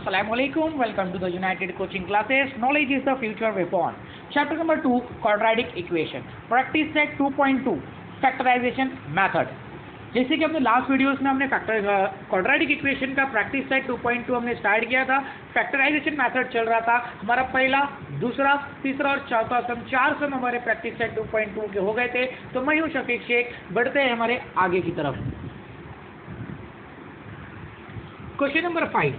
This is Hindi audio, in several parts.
Assalamualaikum. Welcome to the United Coaching Classes. Knowledge is the future weapon. Chapter number 2, quadratic equation. Practice set 2.2, factorization method. जैसे कि अपने लास्ट वीडियोस में हमने क्वाड्रेटिक इक्वेशन का प्रैक्टिस सेट 2.2 हमने स्टार्ट किया था। फैक्टराइजेशन मेथड चल रहा था हमारा पहला, दूसरा, तीसरा और चौथा सम, 4 सम हमारे प्रैक्टिस सेट 2.2 के हो गए थे। तो मैं हूं शफीक शेख, बढ़ते हैं हमारे आगे की तरफ। Question number 5,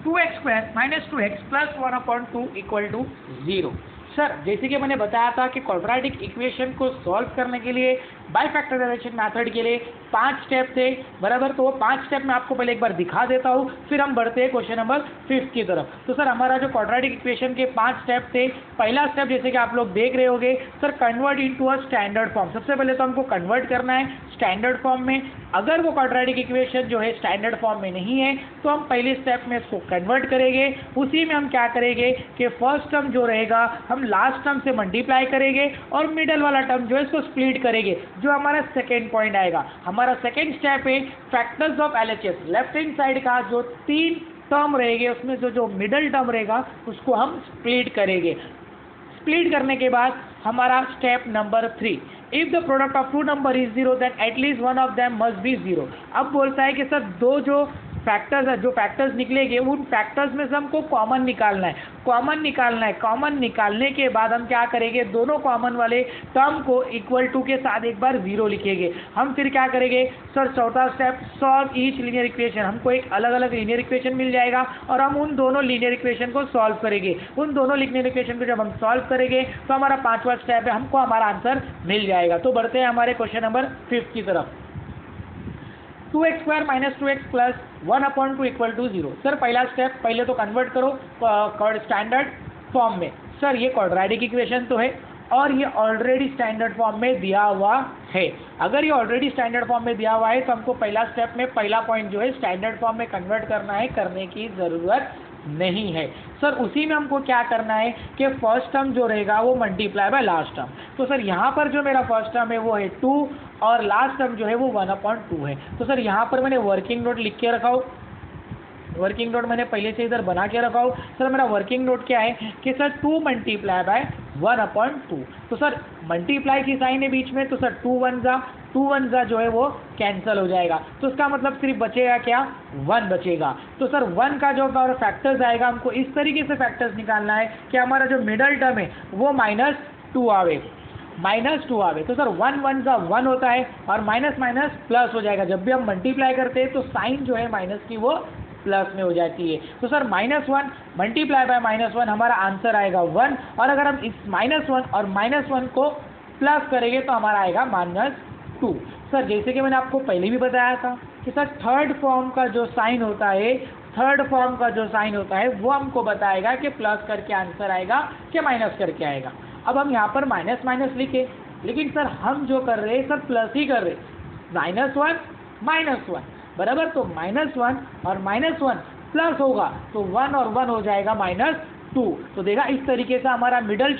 2x² - 2x + 1/2 = 0। Sir, जैसे कि मैंने बताया था कि क्वाड्रेटिक इक्वेशन को सॉल्व करने के लिए बाय फैक्टराइजेशन मेथड के लिए 5 स्टेप थे, बराबर। तो वो 5 स्टेप मैं आपको पहले एक बार दिखा देता हूँ, फिर हम बढ़ते हैं क्वेश्चन नंबर 5 की तरफ। तो सर, हमारा जो क्वाड्रेटिक इक्वेशन के 5 स्टेप थे, पहला स्टेप जैसे कि आप लोग देख रहे होंगे, sir convert into a standard form. सबसे पहले तो हमको कन्वर्ट करना है स्टैंडर्ड फॉर्म में। अगर वो क्वाड्रेटिक इक्वेशन जो है स्टैंडर्ड फॉर्म में नहीं है तो हम पहले स्टेप में इसको कन्वर्ट करेंगे। उसी में हम क्या करेंगे कि फर्स्ट टर्म जो रहेगा हम लास्ट टर्म से मल्टीप्लाई करेंगे और मिडल वाला टर्म जो है इसको स्प्लिट करेंगे, जो हमारा सेकेंड पॉइंट आएगा। हमारा सेकेंड स्टेप है factors of LHS। Left hand side का जो 3 टर्म रहेंगे उसमें जो मिडल टर्म रहेगा उसको हम स्प्लिट करेंगे। स्प्लिट करने के बाद हमारा step number 3, if the product of 2 number is 0 then at least one of them must be 0। अब बोलता है कि सर दो जो फैक्टर्स है, जो फैक्टर्स निकलेंगे उन फैक्टर्स में से हमको कॉमन निकालना है। कॉमन निकालने के बाद हम क्या करेंगे, दोनों कॉमन वाले टर्म को इक्वल टू के साथ एक बार 0 लिखेंगे। हम फिर क्या करेंगे सर, चौथा step, solve each linear equation. हमको एक अलग अलग लीनियर इक्वेशन मिल जाएगा और हम उन दोनों लीनियर इक्वेशन को सॉल्व करेंगे। उन दोनों लीनियर इक्वेशन को जब हम सॉल्व करेंगे तो हमारा 5वां स्टेप है, हमको हमारा आंसर मिल जाएगा। तो बढ़ते हैं हमारे क्वेश्चन नंबर 5 की तरफ। 2x² - 2x + 1/2 = 0। सर पहला स्टेप, पहले तो कन्वर्ट करो स्टैंडर्ड फॉर्म में। सर ये क्वाड्रेटिक इक्वेशन तो है और ये ऑलरेडी स्टैंडर्ड फॉर्म में दिया हुआ है। अगर ये ऑलरेडी स्टैंडर्ड फॉर्म में दिया हुआ है तो हमको पहला स्टेप में पहला पॉइंट जो है स्टैंडर्ड फॉर्म में कन्वर्ट करना है, करने की ज़रूरत नहीं है। सर उसी में हमको क्या करना है कि फर्स्ट टर्म जो रहेगा वो मल्टीप्लाई बाय लास्ट टर्म। तो सर यहाँ पर जो मेरा फर्स्ट टर्म है वो है 2 और लास्ट टर्म जो है वो 1/2 है। तो सर यहाँ पर मैंने वर्किंग नोट लिख के रखा हो, वर्किंग नोट मैंने पहले से इधर बना के रखा हो। सर मेरा वर्किंग नोट क्या है कि सर 2 × 1/2। तो सर मल्टीप्लाई की साइन है बीच में, तो सर 2 1 जा जो है वो कैंसिल हो जाएगा। तो इसका मतलब सिर्फ बचेगा क्या, 1 बचेगा। तो सर 1 का जो हमारा फैक्टर्स आएगा, हमको इस तरीके से फैक्टर्स निकालना है कि हमारा जो मिडल टर्म है वो -2 आवे। तो सर 1 1 जा 1 होता है और माइनस माइनस प्लस हो जाएगा। जब भी हम मल्टीप्लाई करते हैं तो साइन जो है माइनस की वो प्लस में हो जाती है। तो सर -1 × -1 हमारा आंसर आएगा 1। और अगर हम इस -1 और -1 को प्लस करेंगे तो हमारा आएगा -2। सर जैसे कि मैंने आपको पहले भी बताया था कि सर थर्ड फॉर्म का जो साइन होता है वो हमको बताएगा कि प्लस करके आंसर आएगा कि माइनस करके आएगा। अब हम यहाँ पर माइनस माइनस लिखे, लेकिन सर हम जो कर रहे हैं सर प्लस ही कर रहे हैं। -1 बराबर, तो -1 और -1 प्लस होगा तो 1 और 1 हो जाएगा -2। तो देखा, इस तरीके से हमारा मिडल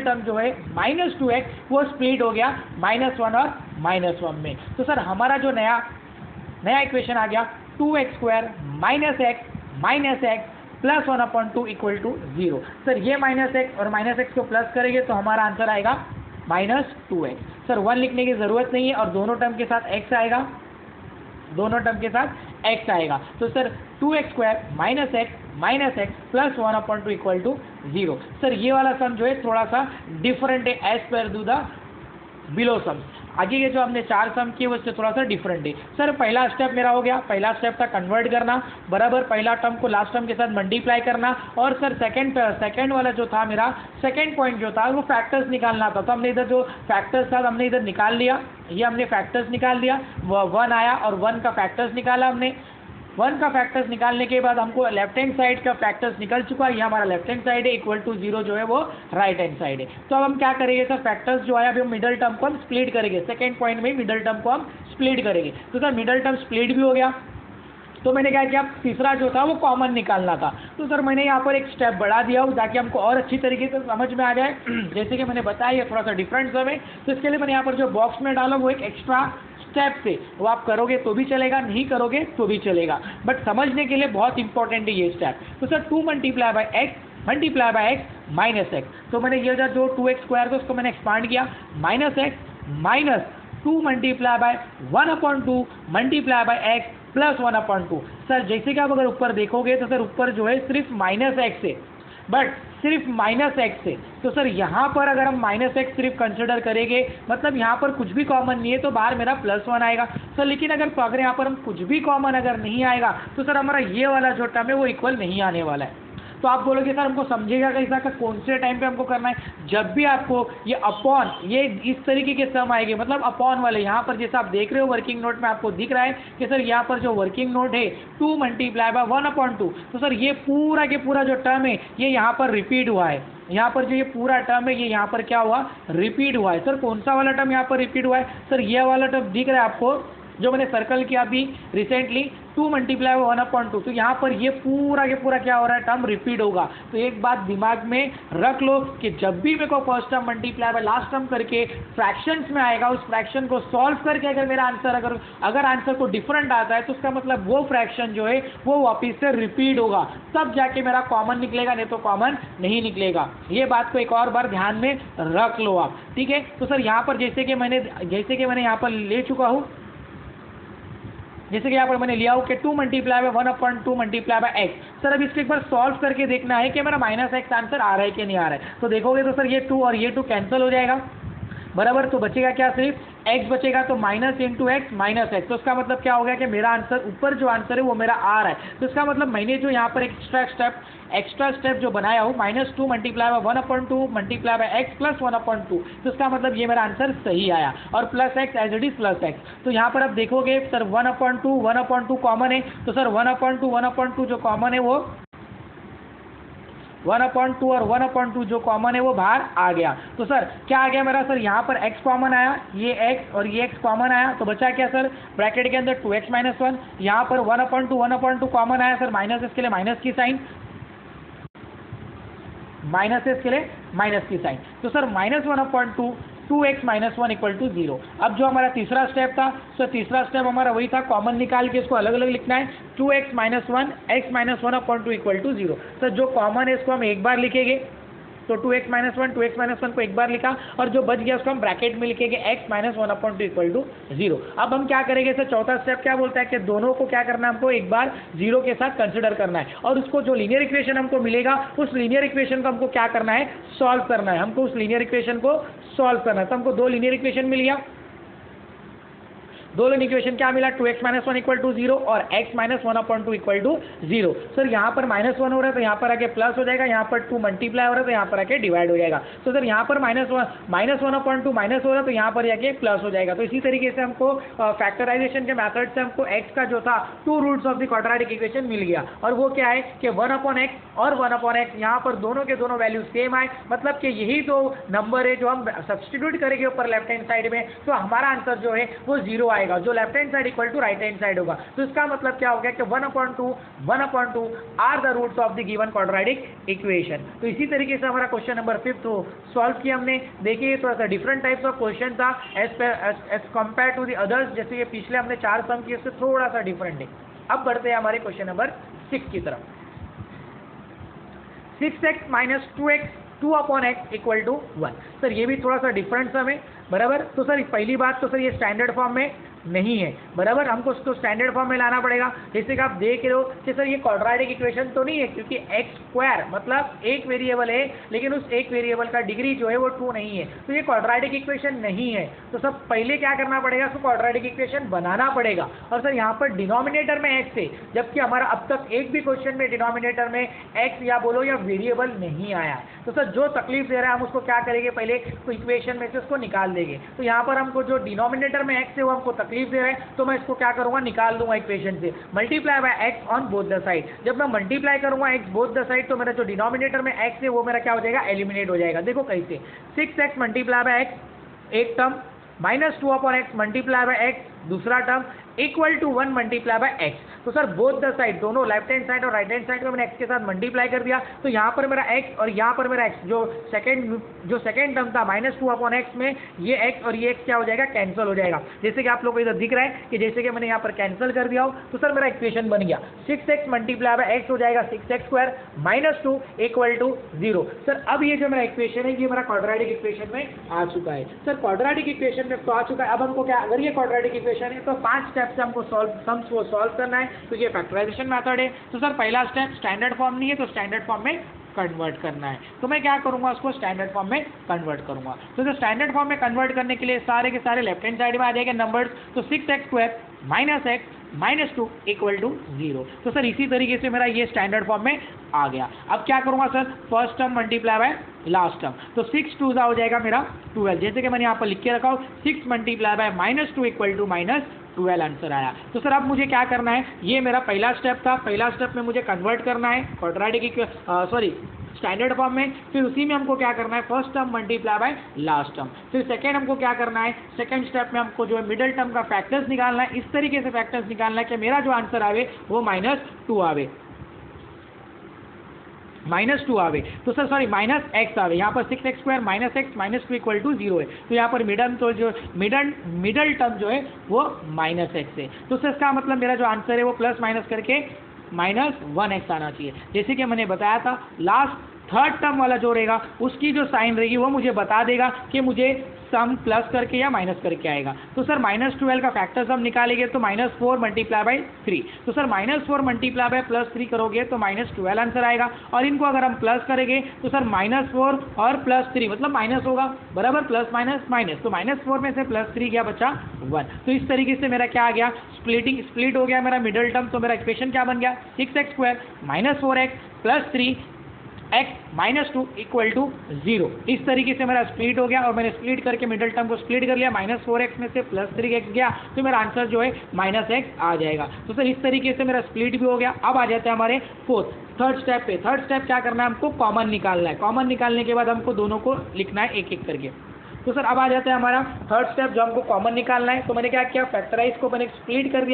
टर्म जो है -2x वो स्प्लिट हो गया -1 और -1 में। तो सर हमारा जो नया इक्वेशन आ गया 2x² - x + 1/2 = 0। सर ये -x और -x को प्लस करेंगे तो हमारा आंसर आएगा -2x। सर 1 लिखने की ज़रूरत नहीं है और दोनों टर्म के साथ x आएगा, तो सर 2x² - x + 1/2 = 0। सर ये वाला सम जो है थोड़ा सा डिफरेंट है as per do the below सम। आगे के जो हमने 4 सम किए उससे थोड़ा सा डिफरेंट है। सर पहला स्टेप मेरा हो गया, पहला स्टेप था कन्वर्ट करना, बराबर। पहला टर्म को लास्ट टर्म के साथ मल्टीप्लाई करना। और सर सेकंड वाला जो था, मेरा सेकंड पॉइंट जो था वो फैक्टर्स निकालना था। तो हमने इधर जो फैक्टर्स था हमने इधर निकाल लिया, ये हमने फैक्टर्स निकाल लिया, वो 1 आया और 1 का फैक्टर्स निकाला हमने। 1 का फैक्टर्स निकालने के बाद हमको लेफ्ट हैंड साइड का फैक्टर्स निकल चुका है, ये हमारा लेफ्ट हैंड साइड है, = 0 जो है वो राइट हैंड साइड है। तो अब हम क्या करेंगे सर, फैक्टर्स जो है अभी हम मिडल टर्म को हम स्प्लिट करेंगे। सेकेंड पॉइंट में मिडल टर्म को हम स्प्लिट करेंगे। तो सर मिडल टर्म स्प्लिट भी हो गया, तो मैंने क्या किया, तीसरा जो था वो कॉमन निकालना था। तो सर मैंने यहाँ पर एक स्टेप बढ़ा दिया हूँ ताकि हमको और अच्छी तरीके से समझ में आ जाए। जैसे कि मैंने बताया ये थोड़ा सा डिफरेंट सब है, तो इसके लिए मैंने यहाँ पर जो बॉक्स में डाला वो एक एक्स्ट्रा स्टेप से वो आप करोगे तो भी चलेगा, नहीं करोगे तो भी चलेगा, बट समझने के लिए बहुत इंपॉर्टेंट है ये स्टेप। तो sir 2 multiply by x multiply by x minus x, तो मैंने ये जो 2x स्क्वायर था उसको मैंने एक्सपांड किया, minus x minus 2 multiply by 1/2 multiply by x plus 1/2। Sir जैसे कि आप अगर ऊपर देखोगे तो सर ऊपर जो है सिर्फ माइनस एक्स है, बट सिर्फ माइनस एक्स है, तो सर यहाँ पर अगर हम माइनस एक्स सिर्फ कंसिडर करेंगे मतलब यहाँ पर कुछ भी कॉमन नहीं है तो बाहर मेरा +1 आएगा। सर लेकिन अगर यहाँ पर हम कुछ भी कॉमन अगर नहीं आएगा तो सर हमारा ये वाला जो टर्म है वो इक्वल नहीं आने वाला है। तो आप बोलोगे सर हमको समझेगा कैसा का कौन से टाइम पे हमको करना है, जब भी आपको ये अपॉन ये इस तरीके के सम आएंगे, मतलब अपॉन वाले यहाँ पर जैसा आप देख रहे हो वर्किंग नोट में आपको दिख रहा है कि सर यहाँ पर जो वर्किंग नोट है 2 मल्टीप्लाई बाय 1/2, तो सर ये पूरा के पूरा जो टर्म है ये यहाँ पर रिपीट हुआ है, यहाँ पर जो ये पूरा टर्म है ये यहाँ पर क्या हुआ, रिपीट हुआ है। सर कौन सा वाला टर्म यहाँ पर रिपीट हुआ है, सर ये वाला टर्म दिख रहा है आपको जो मैंने सर्कल किया अभी रिसेंटली 2 मल्टीप्लाई 1/2, तो यहाँ पर ये पूरा के पूरा क्या हो रहा है, टर्म रिपीट होगा। तो एक बात दिमाग में रख लो कि जब भी मेरे को first term multiply by last term करके फ्रैक्शंस में आएगा, उस फ्रैक्शन को सॉल्व करके अगर मेरा आंसर अगर आंसर को डिफरेंट आता है तो उसका मतलब वो फ्रैक्शन जो है वो वापिस से रिपीट होगा, तब जाके मेरा कॉमन निकलेगा, नहीं तो कॉमन नहीं निकलेगा। ये बात को एक और बार ध्यान में रख लो आप, ठीक है। तो सर यहाँ पर जैसे कि मैंने यहाँ पर ले चुका हूँ, जैसे कि यहाँ पर मैंने लिया हो कि 2 multiply by 1/2 multiply by x. Sir अब इसको एक बार सॉल्व करके देखना है कि मेरा माइनस एक्स आंसर आ रहा है कि नहीं आ रहा है। तो देखोगे तो सर ये 2 और ये 2 कैंसिल हो जाएगा, बराबर। तो बचेगा क्या, सिर्फ x बचेगा, तो minus into x minus x. तो उसका मतलब क्या हो गया कि मेरा आंसर ऊपर जो आंसर है वो मेरा आ रहा है। तो इसका मतलब मैंने जो यहाँ पर एक्स्ट्रा स्टेप जो बनाया हो -2 multiply by 1/2 multiply by x plus 1/2, तो इसका मतलब ये मेरा आंसर सही आया, और plus x as it is plus x. तो यहाँ पर आप देखोगे सर 1/2 कॉमन है, तो सर 1/2 जो कॉमन है वो 1/2 और 1/2 जो कॉमन है वो बाहर आ गया। तो सर क्या आ गया मेरा, सर यहाँ पर x कॉमन आया, ये x और ये x कॉमन आया, तो बचा क्या सर, ब्रैकेट के अंदर 2x - 1, यहाँ पर 1/2 कॉमन आया सर, माइनस इसके लिए माइनस की साइन, माइनस इसके लिए माइनस की साइन। तो सर -1/2 2x - 1 = 0। अब जो हमारा तीसरा स्टेप था, सर तीसरा स्टेप हमारा वही था, कॉमन निकाल के इसको अलग अलग लिखना है। 2x - 1 x - 1/2 = 0। सर जो कॉमन है इसको हम एक बार लिखेंगे, तो 2x - 1 को एक बार लिखा, और जो बच गया उसको हम ब्रैकेट में लिखेंगे x - 1/2 = 0। अब हम क्या करेंगे सर, चौथा स्टेप क्या बोलता है कि दोनों को क्या करना है, हमको एक बार 0 के साथ कंसिडर करना है, और उसको जो लीनियर इक्वेशन हमको मिलेगा उस लीनियर इक्वेशन को हमको क्या करना है, सॉल्व करना है। हमको उस लीनियर इक्वेशन को सॉल्व करना है। तो हमको 2 लीनियर इक्वेशन मिल गया, 2 लीनियर इक्वेशन क्या मिला, 2x - 1 = 0 और x - 1/2 = 0। सर यहाँ पर -1 हो रहा है तो यहाँ पर आके प्लस हो जाएगा, यहाँ पर 2 मल्टीप्लाई हो रहा है तो यहाँ पर आके डिवाइड हो जाएगा। तो सर यहाँ पर -1/2 माइनस हो रहा है तो यहाँ पर आके प्लस हो जाएगा। तो इसी तरीके से हमको फैक्टराइजेशन के मेथड से हमको x का जो था 2 roots of the quadratic equation मिल गया, और वो क्या है कि 1/x और 1/x, यहाँ पर दोनों के दोनों वैल्यू सेम आए, मतलब कि यही दो नंबर है जो हम सब्सटीट्यूट करेंगे ऊपर लेफ्ट हैंड साइड में, तो हमारा आंसर जो है वो 0 आएगा, जो left hand side equal to right hand side होगा। तो इसका मतलब क्या हो गया कि 1/2 are the roots of the given quadratic equation. तो इसी तरीके से हमारा क्वेश्चन नंबर 5 सॉल्व किया हमने। देखिए थोड़ा सा डिफरेंट टाइप्स ऑफ क्वेश्चन था as compared to the others, जैसे ये पिछले हमने 4 सम किए उससे थोड़ा सा डिफरेंट है। अब बढ़ते हैं हमारे क्वेश्चन नंबर 6 की तरफ। 6x - 2x 2/x = 1। सर ये भी थोड़ा सा डिफरेंट सम है, बराबर। तो सर पहली बात तो सर ये स्टैंडर्ड फॉर्म में नहीं है, बराबर, हमको उसको स्टैंडर्ड फॉर्म में लाना पड़ेगा। जैसे कि आप देख रहे हो कि सर ये क्वाड्रेटिक इक्वेशन तो नहीं है, क्योंकि x स्क्वायर मतलब एक वेरिएबल है, लेकिन उस एक वेरिएबल का डिग्री जो है वो 2 नहीं है, तो ये क्वाड्रेटिक इक्वेशन नहीं है। तो सब पहले क्या करना पड़ेगा, उसको क्वाड्रेटिक इक्वेशन बनाना पड़ेगा। और सर यहाँ पर डिनोमिनेटर में x है, जबकि हमारा अब तक एक भी क्वेश्चन में डिनोमिनेटर में x या बोलो या वेरिएबल नहीं आया है। तो सर जो तकलीफ दे रहा है हम उसको क्या करेंगे, पहले तो इक्वेशन में से उसको निकाल देंगे। तो यहाँ पर हमको जो डिनोमिनेटर में x है वो हमको तकलीफ दे रहा है, तो मैं इसको क्या करूंगा, निकाल दूंगा इक्वेशन से, multiply by x on both the side. जब मैं मल्टीप्लाई करूंगा x बोथ द साइड, तो मेरा जो डिनोमिनेटर में x है वो मेरा क्या हो जाएगा, एलिमिनेट हो जाएगा। देखो कैसे, 6x मल्टीप्लाई बाय x एक term, -2/x multiply by x दूसरा टर्म, = 1 मल्टीप्लाई बाय x। तो सर बोथ द साइड, दोनों लेफ्ट हैंड साइड और राइट हैंड साइड को मैंने x के साथ मल्टीप्लाई कर दिया, तो यहाँ पर मेरा x और यहाँ पर मेरा x, जो सेकंड टर्म था -2/x में ये x और ये x क्या हो जाएगा, कैंसिल हो जाएगा। जैसे कि आप लोग को इधर दिख रहा है कि जैसे कि मैंने यहाँ पर कैंसिल कर दिया हो, तो सर मेरा इक्वेशन बन गया 6x मल्टीप्लाई बाय x हो जाएगा 6x² -2 = 0। सर अब ये जो मेरा इक्वेशन है ये मेरा क्वाड्रेटिक इक्वेशन में आ चुका है। सर क्वाड्रेटिक इक्वेशन में तो आ चुका है, अब हमको क्या, अगर ये क्वाड्रेटिक इक्वेशन है तो 5 स्टेप से हमको सम्स को सॉल्व करना है, तो ये फैक्टराइजेशन मेथड है। तो सर पहला स्टेप स्टैंडर्ड फॉर्म नहीं है तो स्टैंडर्ड फॉर्म में कन्वर्ट करना है, तो मैं क्या करूंगा, उसको स्टैंडर्ड फॉर्म में कन्वर्ट करूंगा। तो स्टैंडर्ड फॉर्म में कन्वर्ट करने के लिए सारे के सारे लेफ्ट हैंड साइड में आ जाएंगे नंबर्स, तो 6x² -x -2 = 0। तो सर इसी तरीके से मेरा ये स्टैंडर्ड फॉर्म में आ गया। अब क्या करूंगा sir, first term multiply by last term, तो 6 2 हो जाएगा मेरा 12, जैसे कि मैंने यहाँ पर लिख के रखा हूँ 6 मल्टीप्लाई बाय -2 = -12 आंसर आया। तो सर अब मुझे क्या करना है, ये मेरा पहला स्टेप था, पहला स्टेप में मुझे कन्वर्ट करना है क्वाड्रेटिक स्टैंडर्ड फॉर्म में, फिर उसी में हमको क्या करना है, first term multiply by last term, फिर सेकंड हमको क्या करना है, सेकंड स्टेप में हमको जो है मिडिल टर्म का फैक्टर्स निकालना है, इस तरीके से फैक्टर्स निकालना है कि मेरा जो आंसर आवे वो -2 आवे, -2 आवे। तो सर सॉरी -x आवे, यहाँ पर 6x² -x -2 = 0 है, तो यहाँ पर मिडल टर्म जो है वो -x है। तो सर इसका मतलब मेरा जो आंसर है वो प्लस माइनस करके -1x आना चाहिए। जैसे कि मैंने बताया था लास्ट थर्ड टर्म वाला जो रहेगा उसकी जो साइन रहेगी वो मुझे बता देगा कि मुझे सम प्लस करके या माइनस करके आएगा। तो सर -12 का फैक्टर सम निकालेंगे तो -4 मल्टीप्लाई बाय 3, तो सर -4 मल्टीप्लाई बाय +3 करोगे तो -12 आंसर आएगा, और इनको अगर हम प्लस करेंगे तो सर -4 और +3 मतलब माइनस होगा, बराबर, प्लस माइनस, तो -4 में से +3 गया, बचा 1। तो इस तरीके से मेरा क्या आ गया, स्प्लिट हो गया मेरा मिडल टर्म। तो मेरा इक्वेशन क्या बन गया, 6x² -4x +3 x -2 = 0। इस तरीके से मेरा स्प्लिट हो गया, और मैंने स्प्लिट करके मिडल टर्म को स्प्लिट कर लिया, -4x में से +3x गया, तो मेरा आंसर जो है -x आ जाएगा। तो सर इस तरीके से मेरा स्प्लिट भी हो गया। अब आ जाते हैं हमारे थर्ड स्टेप पे। थर्ड स्टेप क्या करना है, हमको कॉमन निकालना है। कॉमन निकालने के बाद हमको दोनों को लिखना है एक एक करके। तो सर अब आ जाता है हमारा थर्ड स्टेप जो हमको कॉमन निकालना है। तो मैंने क्या किया, फैक्टराइज को मैंने स्प्लिट कर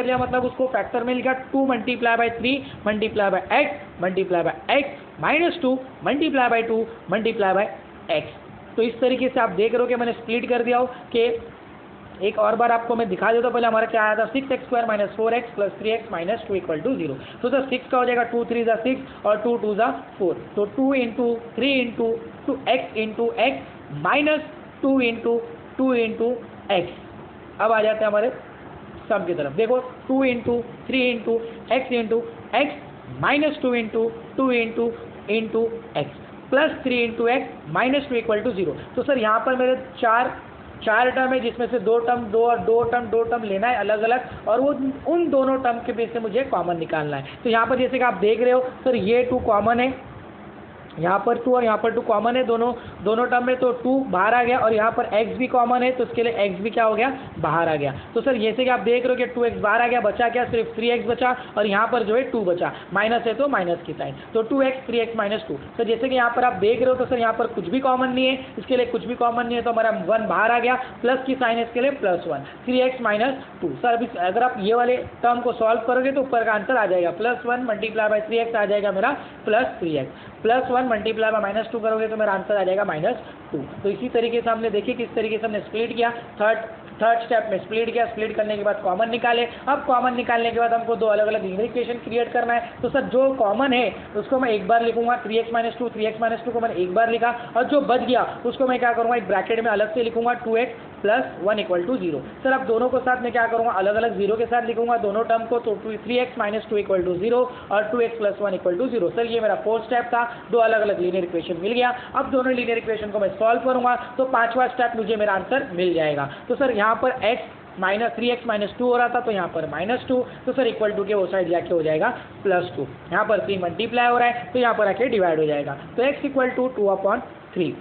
दिया मतलब उसको फैक्टर में लिखा 2 multiply by 3 multiply by x multiply by x -2 multiply by 2 multiply by x। तो इस तरीके से आप देख रहे हो कि मैंने स्प्लिट कर दिया हो। कि एक और बार आपको मैं दिखा देता हूँ, पहले हमारा क्या आया था, 6x² -4x +3x -2 = 0। तो सर 6 का हो जाएगा 2 3 = 6 और 2 2 = 4, तो 2 × 3 × 2x × x -2 × 2 × x। अब आ जाते हैं हमारे सम की तरफ। देखो 2 × 3 × x × x -2 × 2 × x +3 × x -2 = 0। तो सर यहाँ पर मेरे चार टर्म है, जिसमें से दो टर्म लेना है अलग अलग, और वो उन दोनों टर्म के बीच से मुझे कॉमन निकालना है। तो यहाँ पर जैसे कि आप देख रहे हो सर ये 2 कॉमन है, यहाँ पर 2 और यहाँ पर 2 कॉमन है, दोनों टर्म में, तो 2 बाहर आ गया, और यहाँ पर x भी कॉमन है तो इसके लिए x भी क्या हो गया, बाहर आ गया। तो सर जैसे कि आप देख रहे हो कि 2x बाहर आ गया, बचा क्या, सिर्फ 3x बचा, और यहाँ पर जो है 2 बचा, माइनस है तो माइनस की साइन, तो 2x 3x -2। सर जैसे कि यहाँ पर आप देख रहे हो तो सर यहाँ पर कुछ भी कॉमन नहीं है, इसके लिए कुछ भी कॉमन नहीं है, तो हमारा 1 बाहर आ गया, प्लस की साइन है इसके लिए +1, 3x -2। सर अभी अगर आप ये वाले टर्म को सॉल्व करोगे तो ऊपर का आंसर आ जाएगा, +1 मल्टीप्लाई बाय 3x आ जाएगा मेरा +3x, +1 मल्टीप्लाई बाय -2 करोगे तो मेरा आंसर आ जाएगा -2। तो इसी तरीके से हमने देखिए किस तरीके से हमने स्प्लिट किया। थर्ड स्टेप में स्प्लिट किया, स्प्लिट करने के बाद कॉमन निकाले। अब कॉमन निकालने के बाद हमको दो अलग अलग लीनियर इक्वेशन क्रिएट करना है। तो सर जो कॉमन है उसको मैं एक बार लिखूंगा, 3x -2 को मैंने एक बार लिखा, और जो बच गया उसको मैं क्या करूँगा, एक ब्रैकेट में अलग से लिखूंगा 2x + 1 = 0। सर अब दोनों को साथ में क्या करूँगा, अलग अलग 0 के साथ लिखूंगा दोनों टर्म को, तो 3x -2 = 0 और 2x + 1 = 0। सर ये मेरा फोर्थ स्टेप था, दो अलग अलग लीनियर इक्वेशन मिल गया। अब दोनों लीनियर इक्वेशन को मैं सॉल्व करूंगा तो पांचवा स्टेप मुझे मेरा आंसर मिल जाएगा। तो सर यहाँ पर -3x -2 हो रहा था, तो यहाँ पर -2, तो सर इक्वल टू के वो साइड जाके हो जाएगा +2। यहाँ पर 3 मल्टीप्लाई हो रहा है तो यहाँ पर आके डिवाइड हो जाएगा, तो x = 2/3,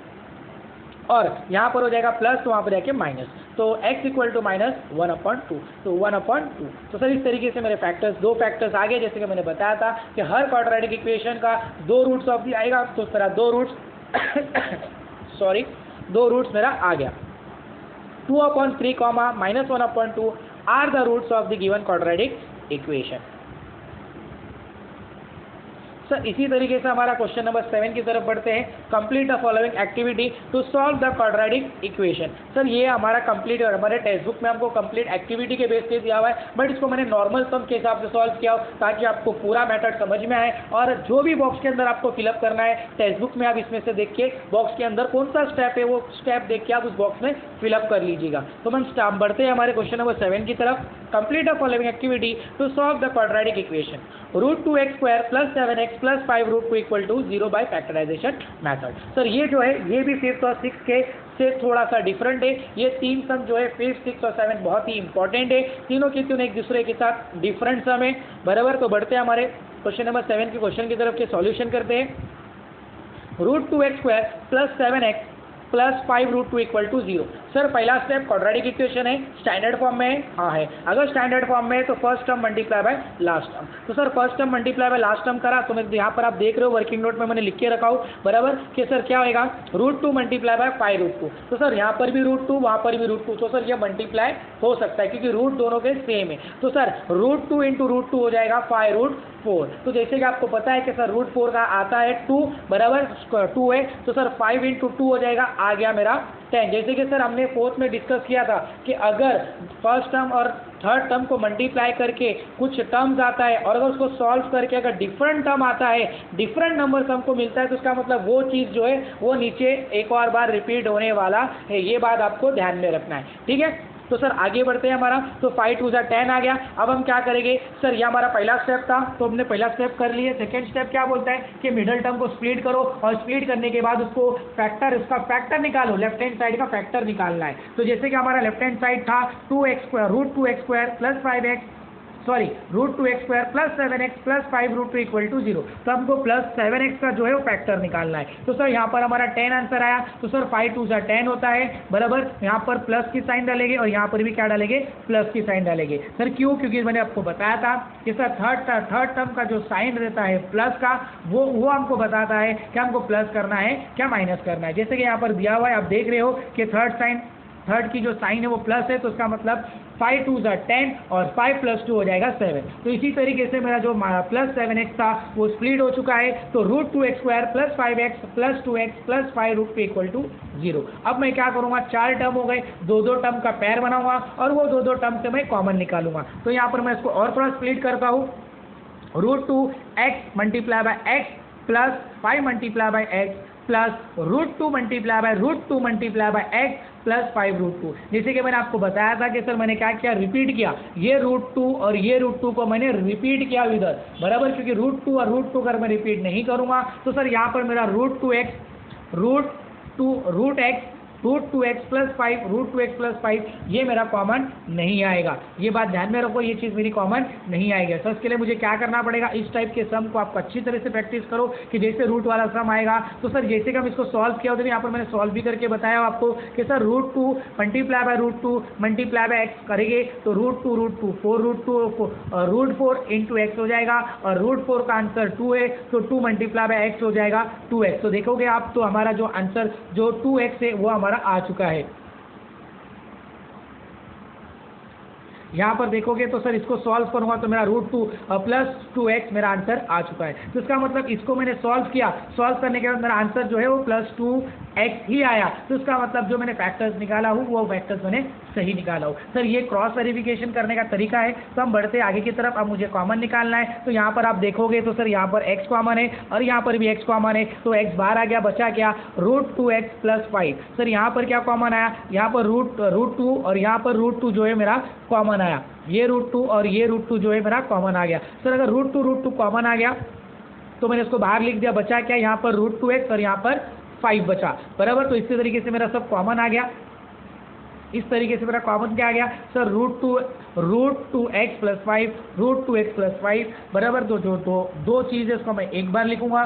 और यहाँ पर हो जाएगा प्लस, तो वहाँ पर जाके माइनस, तो x = -1/2, तो 1/2। तो सर इस तरीके से मेरे दो फैक्टर्स आ गए। जैसे कि मैंने बताया था कि हर क्वाड्रेटिक इक्वेशन का 2 रूट्स ऑफ दी आएगा, तो उस तरह 2 रूट्स मेरा आ गया। 2/3, -1/2 are the roots of the given quadratic equation. Sir इसी तरीके से हमारा क्वेश्चन नंबर 7 की तरफ बढ़ते हैं। Complete the following activity to solve the quadratic equation. Sir ये हमारा कंप्लीट और हमारे टेक्स्ट बुक में हमको कंप्लीट एक्टिविटी के बेस पे दिया हुआ है, बट इसको मैंने नॉर्मल सम के हिसाब से सॉल्व किया हो ताकि आपको पूरा मेथड समझ में आए। और जो भी बॉक्स के अंदर आपको फिलअप करना है टेक्स्ट बुक में, आप इसमें से देख के बॉक्स के अंदर कौन सा स्टेप है वो स्टेप देख के आप उस बॉक्स में फिलअप कर लीजिएगा। तो हम बढ़ते हैं हमारे क्वेश्चन नंबर 7 की तरफ। Complete the following activity to solve the quadratic equation. √2x² + 7x + 5√2 = 0 by factorisation method. Sir ये जो है ये भी 5th और 6th के से थोड़ा सा डिफरेंट है। ये तीन सम जो है 5th, 6th और 7 बहुत ही इंपॉर्टेंट है। तीनों के तीनों एक दूसरे के साथ डिफरेंट सम है, बराबर। तो बढ़ते हैं हमारे क्वेश्चन नंबर 7 के क्वेश्चन की तरफ के सॉल्यूशन करते हैं। √2x² + 7x + 5√2 = 0। सर पहला स्टेप क्वाड्रेटिक इक्वेशन है, स्टैंडर्ड फॉर्म में है, हाँ है। अगर स्टैंडर्ड फॉर्म में है तो first term multiply by last term. तो sir first term multiply by last term करा तो मैं यहाँ पर आप देख रहे हो वर्किंग नोट में मैंने लिख के रखा हूँ, बराबर, कि सर क्या होगा √2 मल्टीप्लाई बाय 5√2। तो सर यहाँ पर भी √2 वहाँ पर भी √2, तो सर ये मल्टीप्लाई हो सकता है क्योंकि रूट दोनों के सेम है। तो सर √2 × √2 हो जाएगा 5√4। तो जैसे कि आपको पता है कि सर √4 का आता है 2, बराबर, 2 है, तो सर 5 × 2 हो जाएगा, आ गया मेरा 10। जैसे कि सर हमने 4th में डिस्कस किया था कि अगर फर्स्ट टर्म और थर्ड टर्म को मल्टीप्लाई करके कुछ टर्म्स आता है और अगर उसको सॉल्व करके अगर डिफरेंट टर्म आता है, डिफरेंट नंबर हमको मिलता है, तो उसका मतलब वो चीज़ जो है वो नीचे एक और बार रिपीट होने वाला है। ये बात आपको ध्यान में रखना है, ठीक है। तो सर आगे बढ़ते हैं हमारा, तो 5 2 10 आ गया। अब हम क्या करेंगे सर, ये हमारा पहला स्टेप था तो हमने पहला स्टेप कर लिया। सेकंड स्टेप क्या बोलता है कि मिडल टर्म को स्प्लिट करो और स्प्लिट करने के बाद उसको फैक्टर, उसका फैक्टर निकालो, लेफ्ट हैंड साइड का फैक्टर निकालना है। तो जैसे कि हमारा लेफ्ट हैंड साइड था √2x² + 5x √2x² + 7x + 5√2 = 0। तो हमको +7x का जो है वो फैक्टर निकालना है। तो सर यहाँ पर हमारा 10 आंसर आया। तो सर 5 2 10 होता है, बराबर। यहाँ पर प्लस की साइन डालेंगे और यहाँ पर भी क्या डालेंगे, प्लस की साइन डालेंगे। सर क्यों, क्योंकि मैंने आपको बताया था कि सर थर्ड टर्म का जो साइन रहता है प्लस का, वो हमको बताता है कि हमको प्लस करना है क्या माइनस करना है। जैसे कि यहाँ पर दिया हुआ है, आप देख रहे हो कि थर्ड की जो साइन है वो प्लस है, तो उसका मतलब 5 2 10 और 5 + 2 हो जाएगा 7। तो इसी तरीके से मेरा जो +7x था वो स्प्लिट हो चुका है। तो √2x² + 5x + 2x + 5√2 = 0। अब मैं क्या करूँगा, 4 टर्म हो गए, 2 टर्म का पैर बनाऊंगा और वो 2 टर्म से मैं कॉमन निकालूंगा। तो यहाँ पर मैं इसको और थोड़ा स्प्लिट करता हूँ। √2x × x + 5 × x plus √2 × √2 × x + 5√2। जैसे कि मैंने आपको बताया था कि सर मैंने क्या किया, रिपीट किया, ये √2 और ये √2 को मैंने रिपीट किया इधर, बराबर, क्योंकि √2 और √2 अगर मैं रिपीट नहीं करूँगा तो सर यहाँ पर मेरा √2x √2x + 5 √2x + 5 ये मेरा कॉमन नहीं आएगा। ये बात ध्यान में रखो, ये चीज़ मेरी कॉमन नहीं आएगी। सर इसके लिए मुझे क्या करना पड़ेगा, इस टाइप के सम को आप अच्छी तरह से प्रैक्टिस करो कि जैसे रूट वाला सम आएगा तो सर जैसे कि हम इसको सॉल्व किया होता है, यहाँ पर मैंने सॉल्व भी करके बताया आपको कि सर √2 × √2 × x करेंगे तो √2 √4 × x हो जाएगा और √4 का आंसर 2 है, तो 2 × x हो जाएगा 2x। तो देखोगे आप तो हमारा जो आंसर जो 2x है वो हमारा आ चुका है। यहाँ पर देखोगे तो सर इसको सॉल्व करूँगा तो मेरा √2 + 2x मेरा आंसर आ चुका है। तो इसका मतलब इसको मैंने सॉल्व किया, सॉल्व करने के बाद मेरा आंसर जो है वो +2x ही आया। तो इसका मतलब जो मैंने फैक्टर्स निकाला हूँ वो फैक्टर्स मैंने सही निकाला हूँ। सर ये क्रॉस वेरिफिकेशन करने का तरीका है। तो हम बढ़ते आगे की तरफ। अब मुझे कॉमन निकालना है। तो यहाँ पर आप देखोगे तो सर यहाँ पर x कॉमन है और यहाँ पर भी x कॉमन है, तो x बाहर आ गया, बचा क्या √2x + 5। सर यहाँ पर क्या कॉमन आया, यहाँ पर √2 और यहाँ पर √2 जो है मेरा कॉमन आया, ये √2 और ये √2 जो है मेरा कॉमन आ गया। सर अगर √2 कॉमन आ गया तो मैंने इसको बाहर लिख दिया, बचा क्या, यहाँ पर √2x और यहाँ पर 5 बचा, बराबर। तो इसी तरीके से मेरा सब कॉमन आ गया। इस तरीके से मेरा कॉमन क्या आ गया सर, √2x + 5 √2x + 5, बराबर। तो जो दो चीज़ है उसको मैं एक बार लिखूंगा,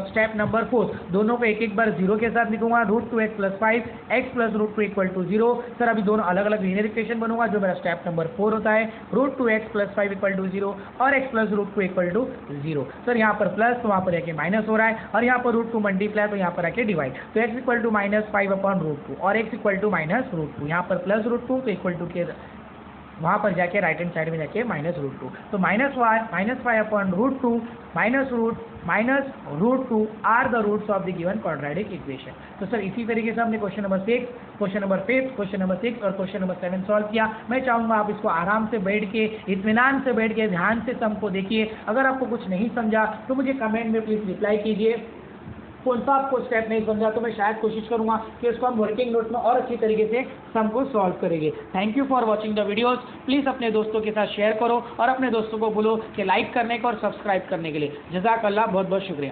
स्टेप नंबर 4 दोनों को एक बार 0 के साथ लिखूंगा, √2x + 5 x + √2 = 0। सर अभी दोनों अलग अलग लीनियर इक्वेशन बनूंगा, जो मेरा स्टेप नंबर 4 होता है, √2x + 5 = 0 और x + √2 = 0। सर यहाँ पर प्लस तो वहाँ पर आके माइनस हो रहा है और यहाँ पर √2 मल्टीप्लाई तो यहाँ पर आके डिवाइड, तो x = -5/√2 और x = -√2, यहाँ पर +√2 तो इक्वल टू के वहाँ पर जाके राइट हैंड साइड में जाके -√2, तो -5/√2 -√2 are the roots of the given quadratic equation. तो सर इसी तरीके से हमने question number 6, question number 5, question number 6 और क्वेश्चन नंबर 7 सॉल्व किया। मैं चाहूँगा आप इसको आराम से बैठ के, इत्मीनान से बैठ के, ध्यान से सम को देखिए। अगर आपको कुछ नहीं समझा तो मुझे कमेंट में प्लीज़ रिप्लाई कीजिए। कौन सा आपको स्टेप नहीं समझा तो मैं शायद कोशिश करूंगा कि इसको हम वर्किंग नोट में और अच्छी तरीके से सम को सॉल्व करेंगे। Thank you for watching the videos. Please अपने दोस्तों के साथ शेयर करो और अपने दोस्तों को बोलो कि लाइक करने को और सब्सक्राइब करने के लिए। जज़ाकल्लाह, बहुत बहुत शुक्रिया।